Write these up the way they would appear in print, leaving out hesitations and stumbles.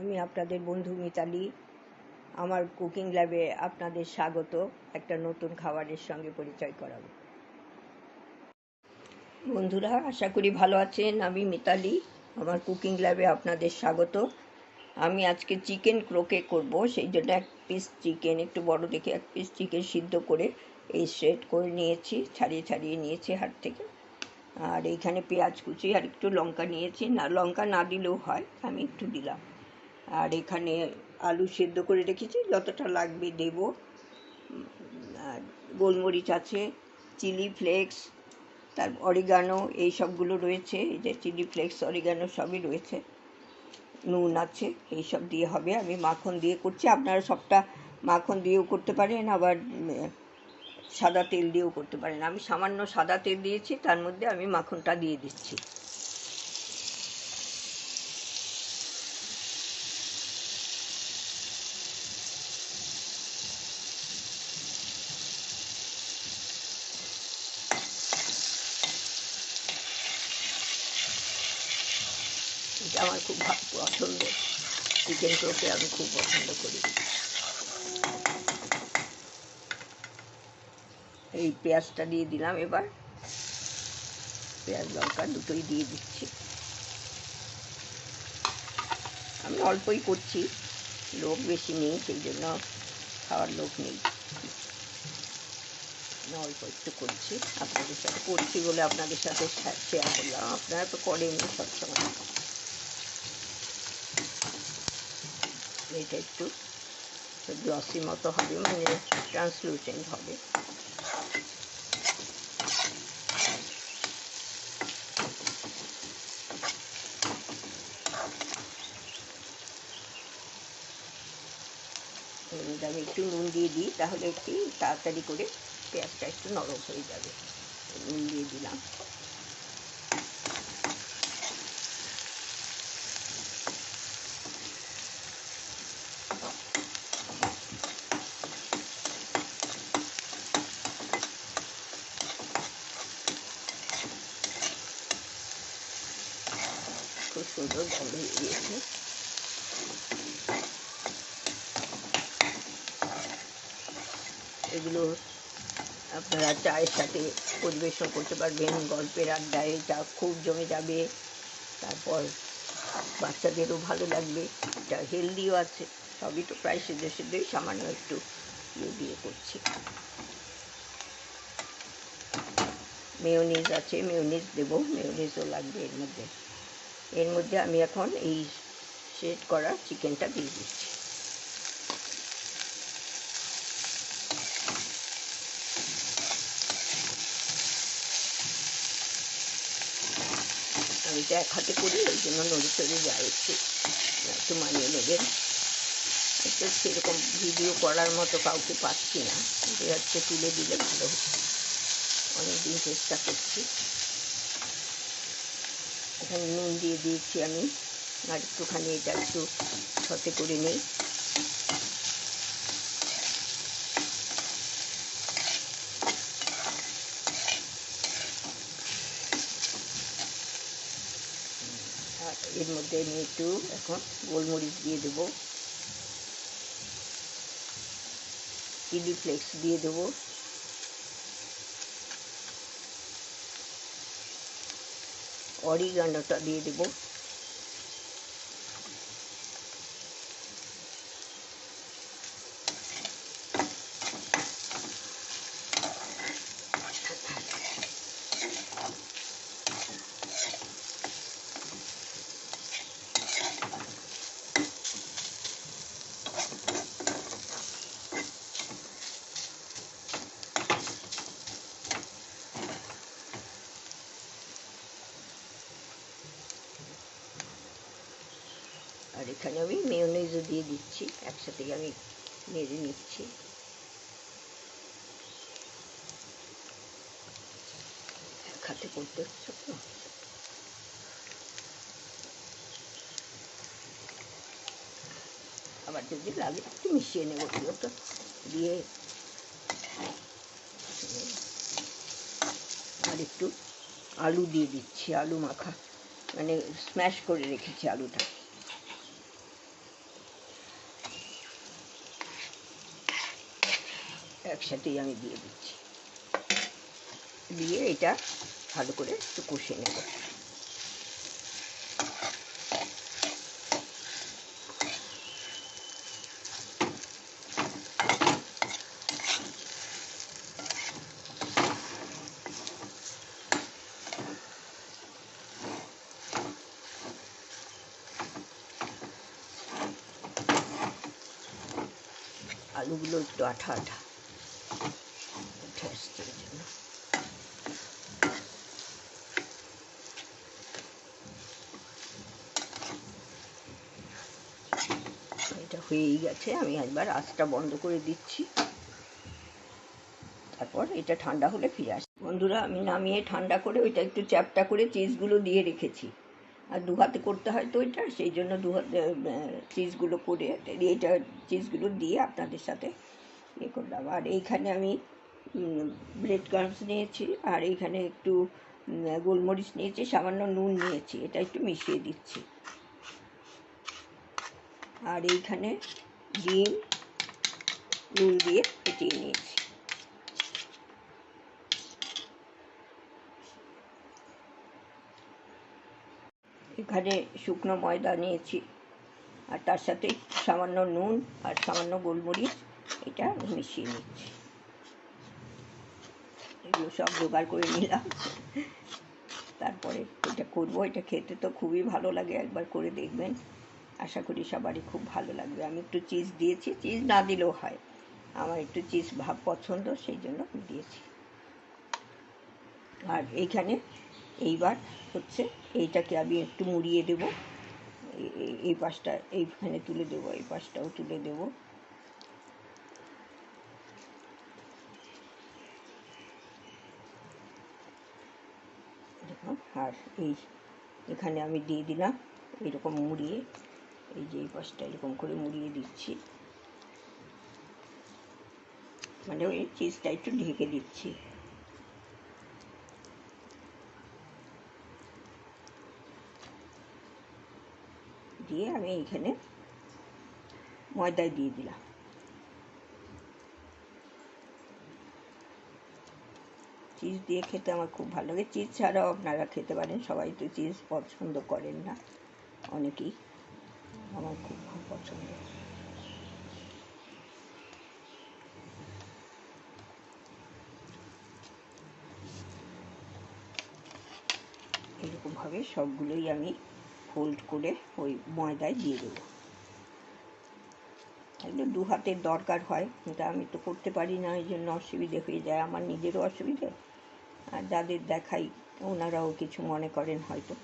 আমি আপনাদের বন্ধু মিতালি। আমার কুকিং ল্যাবে আপনাদের স্বাগত। একটা নতুন খাবারের সঙ্গে পরিচয় করাবো। বন্ধুরা, আশা করি ভালো আছেন। আমি মিতালি, আমার কুকিং ল্যাবে আপনাদের স্বাগত। আমি আজকে চিকেন ক্রোকে করব, সেই জন্য এক পিস চিকেন, একটু বড় দেখে এক পিস চিকেন সিদ্ধ করে এই শ্রেড করে নিয়েছি, ছাড়িয়ে নিয়েছি হাত থেকে। আর এইখানে পেঁয়াজ কুচি আর একটু লঙ্কা নিয়েছি, না লঙ্কা না দিলেও হয়, আমি একটু দিলাম। আর এখানে আলু সেদ্ধ করে রেখেছি, যতটা লাগবে দেব। আর গোলমরিচ আছে, চিলি ফ্লেক্স, তার অরিগানো, এই সবগুলো রয়েছে। এই যে চিলি ফ্লেক্স, অরিগানো সবই রয়েছে, নুন আছে, এই সব দিয়ে হবে। আমি মাখন দিয়ে করছি, আপনারা সবটা মাখন দিয়েও করতে পারেন, আবার সাদা তেল দিয়েও করতে পারেন। আমি সামান্য সাদা তেল দিয়েছি, তার মধ্যে আমি মাখনটা দিয়ে দিচ্ছি। এটা আমার খুব পছন্দ, চিকেন ক্রোকে আমি খুব পছন্দ করি। এই পেঁয়াজটা দিয়ে দিলাম, এবার পেঁয়াজ লঙ্কা দুটোই দিয়ে দিচ্ছি। আমি অল্পই করছি, লোক বেশি নেই, সেই জন্য খাওয়ার লোক নেই, আমি অল্প একটু করছি। আপনাদের সাথে করছি বলে আপনাদের সাথে শেয়ার করলাম, আপনারা তো করেননি সবসময়। এটা একটু গ্লসি মতো হবে, মানে ট্রান্সলুসেন্ট হবে। আমি একটু নুন দিয়ে দিই, তাহলে একটু তাড়াতাড়ি করে পেঁয়াজটা একটু নরম হয়ে যাবে। নুন দিয়ে দিলাম। খুব সুন্দর গন্ধ বেরিয়েছে। এগুলো আপনারা চায়ের সাথে পরিবেশন করতে পারবেন, গল্পের আড্ডায় যা খুব জমে যাবে। তারপর বাচ্চাদেরও ভালো লাগবে, এটা হেলদিও আছে। সবই তো প্রায় সেদ্ধই, সামান্য একটু দিয়ে করছি। মেয়োনিজ আছে, মেয়োনিজ দেবো, মেয়োনিজও লাগবে এর মধ্যে আমি এখন এই সেট করা চিকেনটা দিয়ে দিচ্ছি। আমি তো এক হাতে করি, ওই জন্য নড়ে চড়ে যায়, একটু মানিয়ে নেবেন। একটু সেরকম ভিডিও করার মতো কাউকে পাচ্ছি না, যে হচ্ছে তুলে দিলে ভালো হতো। অনেকদিন চেষ্টা করছি। এখানে নুন দিয়ে দিয়েছি আমি, আর একটুখানি এটা একটু সতে করে নিই। আর এর মধ্যে আমি একটু এখন গোলমরিচ দিয়ে দেবো, চিলি ফ্লেক্স দিয়ে দেবো, অরিগানোটা দিয়ে দেবো, আর এখানে আমি মেয়োনিজও দিয়ে দিচ্ছি, একসাথেই আমি নেড়ে নিচ্ছি। এক হাতে করতে হচ্ছে তো, আবার যদি লাগে একটু মিশিয়ে নেবো, তো দিয়ে আর একটু আলু দিয়ে দিচ্ছি, আলু মাখা, মানে স্ম্যাশ করে রেখেছি আলুটা। একসাথেই আমি দিয়ে দিচ্ছি, দিয়ে এটা ভালো করে একটু কষে নেব। আলুগুলো একটু আঠা আঠা উঠে আসছে, এই জন্য। এটা হয়েই গেছে, আমি একবার আঁচটা বন্ধ করে দিচ্ছি, তারপর এটা ঠান্ডা হলে ফিরে আসি। বন্ধুরা, আমি নামিয়ে ঠান্ডা করে ওইটা একটু চ্যাপটা করে চিজগুলো দিয়ে রেখেছি। আর দু হাতে করতে হয় তো ওইটা, সেই জন্য দু হাতে চিজগুলো করে এইটা চিজগুলো দিয়ে আপনাদের সাথে ইয়ে করলাম। আর এইখানে আমি ব্রেড ক্রাম্বস নিয়েছি, আর এইখানে একটু গোলমরিচ নিয়েছি, সামান্য নুন নিয়েছি, এটা একটু মিশিয়ে দিচ্ছি। আর এইখানে ডিম নুন দিয়ে ফেটিয়ে নিয়েছি। এখানে শুকনো ময়দা নিয়েছি, আর তার সাথে সামান্য নুন আর সামান্য গোলমরিচ, এটা মিশিয়ে নিচ্ছি। এগুলো সব জোগাড় করে নিলাম, তারপরে এটা করবো। এটা খেতে তো খুবই ভালো লাগে, একবার করে দেখবেন, আশা করি সবারই খুব ভালো লাগবে। আমি একটু চিজ দিয়েছি, চিজ না দিলেও হয়, আমার একটু চিজ ভাব পছন্দ, সেই জন্য দিয়েছি। আর এইখানে এইবার হচ্ছে এইটাকে আমি একটু মুড়িয়ে দেব, এই পাশটা এইখানে তুলে দেবো, এই পাশটাও তুলে দেব। আর এখানে আমি দিয়ে দিলাম এরকম মুড়িয়ে, এই যে এই পাশটা এরকম করে মুড়িয়ে দিচ্ছি, মানে ওই চিজটা একটু ঢেকে দিচ্ছি। দিয়ে আমি এইখানে ময়দায় দিয়ে দিলাম। চিজ দিয়ে খেতে আমার খুব ভালো লাগে, চিজ ছাড়াও আপনারা খেতে পারেন, সবাই তো চিজ পছন্দ করেন না, অনেকেই, আমার খুব পছন্দ। এরকমভাবে সবগুলোই আমি ফোল্ড করে ওই ময়দায় দিয়ে দেবো। একটু দু হাতের দরকার হয়, কিন্তু আমি তো করতে পারি না, এই জন্য অসুবিধে হয়ে যায়, আমার নিজেরও অসুবিধে, আর যাদের দেখাই ওনারাও কিছু মনে করেন হয়তো।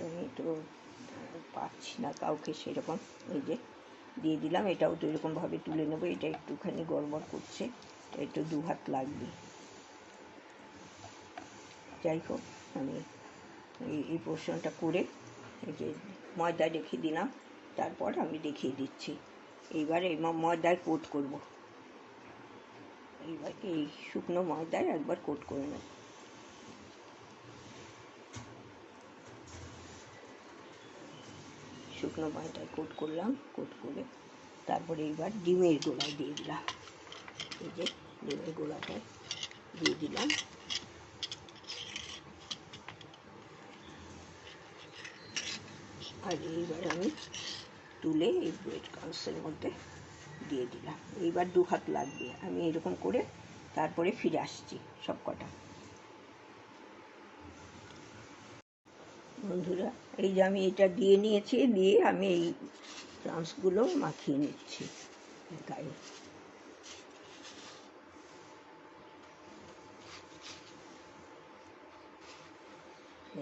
আমি তো পাচ্ছি না কাউকে সেরকম, এই যে দিয়ে দিলাম, এটাও তো এরকমভাবে তুলে নেবো। এটা একটুখানি গড়বড় করছে, একটু দু হাত লাগবে। যাই হোক, আমি এই পোর্শনটা করে এই যে ময়দা রেখে দিলাম, তারপর আমি দেখিয়ে দিচ্ছি। এইবার এই ময়দায় কোট করব, এইবার এই শুকনো ময়দায় একবার কোট করে নেব। শুকনো ময়দায় কোট করলাম, কোট করে তারপরে এইবার ডিমের গোলায় দিয়ে দিলাম, এই যে ডিমের গোলাটা দিয়ে দিলাম। আর এইবার আমি তুলে এই ব্রেড ক্রাম্বসের মধ্যে দিয়ে দিলাম। এইবার দু হাত লাগবে, আমি এরকম করে তারপরে ফিরে আসছি সব কটা। বন্ধুরা, এই যে আমি এটা দিয়ে নিয়েছি, দিয়ে আমি এই ক্রাম্বসগুলো মাখিয়ে নিচ্ছি গায়ে।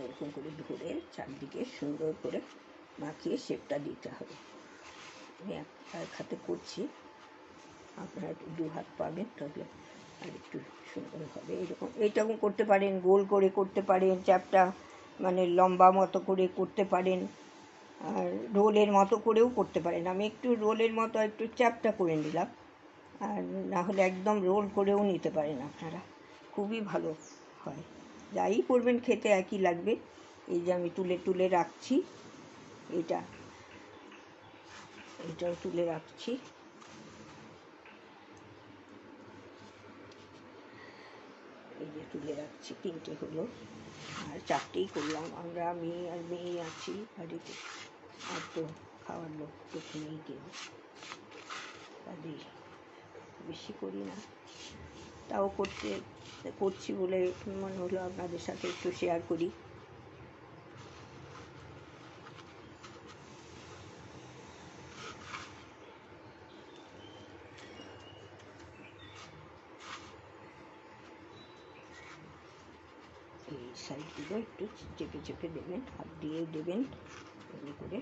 এরকম করে ধরে চারদিকে সুন্দর করে মাখিয়ে শেপটা দিতে হবে। আমি এক হাতে করছি, আপনারা দু হাত পাবেন, তাহলে আর একটু সুন্দর হবে। এইরকম করতে পারেন, গোল করে করতে পারেন, চ্যাপটা মানে লম্বা মতো করে করতে পারেন, আর রোলের মতো করেও করতে পারেন। আমি একটু রোলের মতো একটু চ্যাপটা করে নিলাম, আর না হলে একদম রোল করেও নিতে পারেন আপনারা, খুবই ভালো হয়। যাই করবেন খেতে একই লাগবে। এই যে আমি তুলে তুলে রাখছি, এটাও তুলে রাখছি, এই যে তুলে রাখছি, 3টে হলো, আর 4টেই করলাম। আমি আর মেয়ে আছি বাড়িতে, আর তো খাওয়ার লোক তো কিনেই কেউ, কাজেই বেশি করি না, তাও করছি বলে মনে হলো আপনাদের সাথে একটু শেয়ার করি। এই সাইডগুলো একটু চেপে চেপে দেবেন, হাত দিয়ে দেবেন এমনি করে।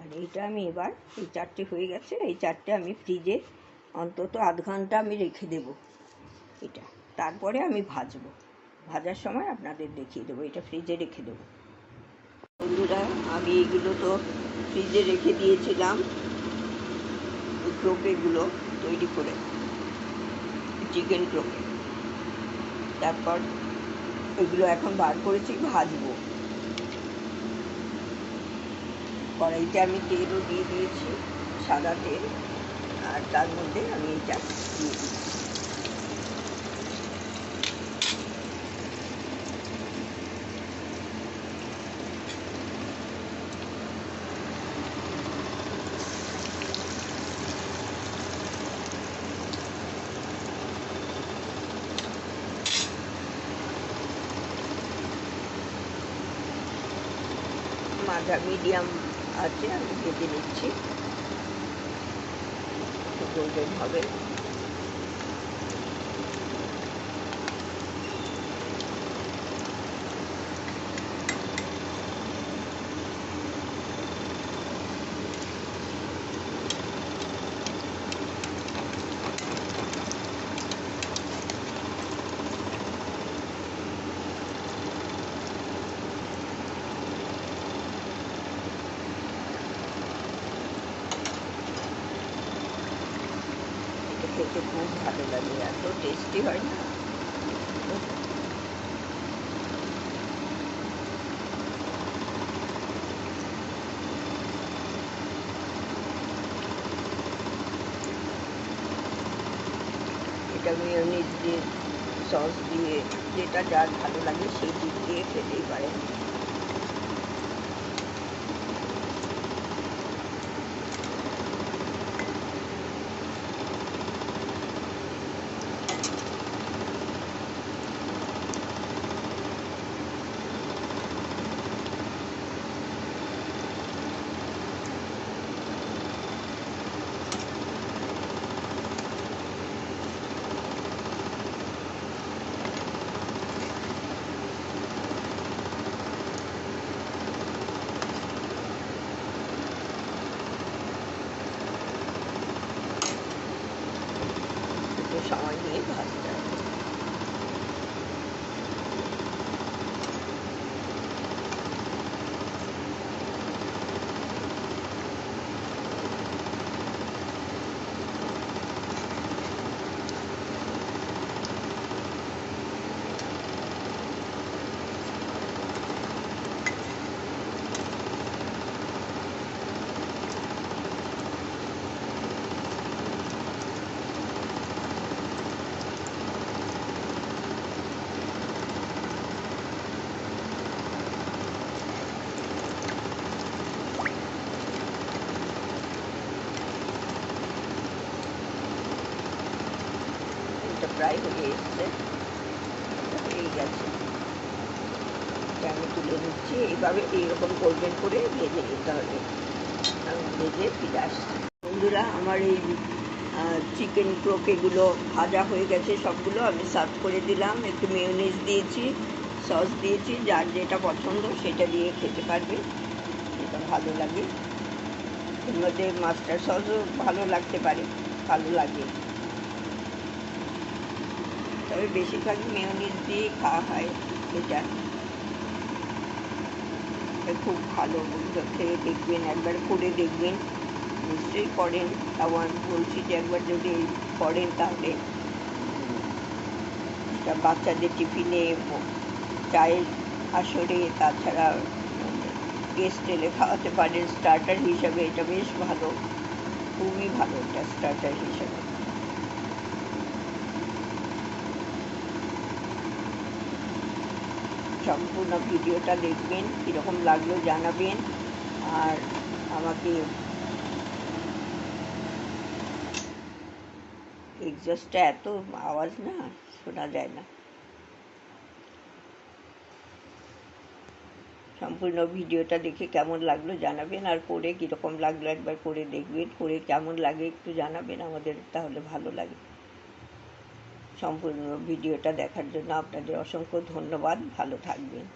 আর এইটা আমি এবার, এই 4টে হয়ে গেছে, এই 4টে আমি ফ্রিজে অন্তত আধ ঘন্টা আমি রেখে দেব এটা, তারপরে আমি ভাজবো। ভাজার সময় আপনাদের দেখিয়ে দেবো, এটা ফ্রিজে রেখে দেবো। বন্ধুরা, আমি এগুলো তো ফ্রিজে রেখে দিয়েছিলাম, ক্রোকেগুলো তৈরি করে, চিকেন ক্রোকে। তারপর এগুলো এখন বার করেছি, ভাজবো। কড়াইতে আমি তেলও দিয়ে দিয়েছি, সাদা তেল, আর তার মধ্যে আমি এটা দিয়ে দিই। মাঝা মিডিয়াম আছে, আমি ভেজে নিচ্ছি, একটু গোল্ডেন হবে। খেতে খুব ভালো লাগে, এত টেস্টি হয় না। এটা মেয়োনিজ দিয়ে, সস দিয়ে, যেটা যার ভালো লাগে সেই দিক দিয়ে খেতেই পারেন। একটু সময় নিয়ে ভাজতে হবে। এটা প্রায় হয়ে এসছে, হয়ে গেছে, এটা আমি তুলে নিচ্ছি। এইভাবে এইরকম গোল্ডেন করে ভেজে নিতে হবে। আমি ভেজে ফিরে আসছি। বন্ধুরা, আমার এই চিকেন ক্রোকেগুলো ভাজা হয়ে গেছে সবগুলো, আমি সার্ভ করে দিলাম। একটু মেয়োনিজ দিয়েছি, সস দিয়েছি, যার যেটা পছন্দ সেটা দিয়ে খেতে পারবে, এটা ভালো লাগে। এর মধ্যে মাস্টার্ড সসও ভালো লাগতে পারে, ভালো লাগে, তবে বেশিরভাগ মেয়োনিজ দিয়ে খাওয়া হয়। এটা খুব ভালো, খেয়ে দেখবেন, একবার করে দেখবেন, নিশ্চয়ই করেন। আমার বলছি যে একবার যদি করেন তাহলে এটা বাচ্চাদের টিফিনে, চায়ের আসরে, তাছাড়া গেস্ট এলে খাওয়াতে পারেন স্টার্টার হিসাবে। এটা বেশ ভালো, খুবই ভালো এটা স্টার্টার হিসাবে। সম্পূর্ণ ভিডিওটা দেখবেন, কীরকম লাগলো জানাবেন। আর আমাকে এক্সস্টটা এত আওয়াজ না, শোনা যায় না। সম্পূর্ণ ভিডিওটা দেখে কেমন লাগলো জানাবেন, আর করে কীরকম লাগলো একবার করে দেখবেন, করে কেমন লাগে একটু জানাবেন আমাদের, তাহলে ভালো লাগে। সম্পূর্ণ ভিডিওটা দেখার জন্য আপনাদের অসংখ্য ধন্যবাদ। ভালো থাকবেন।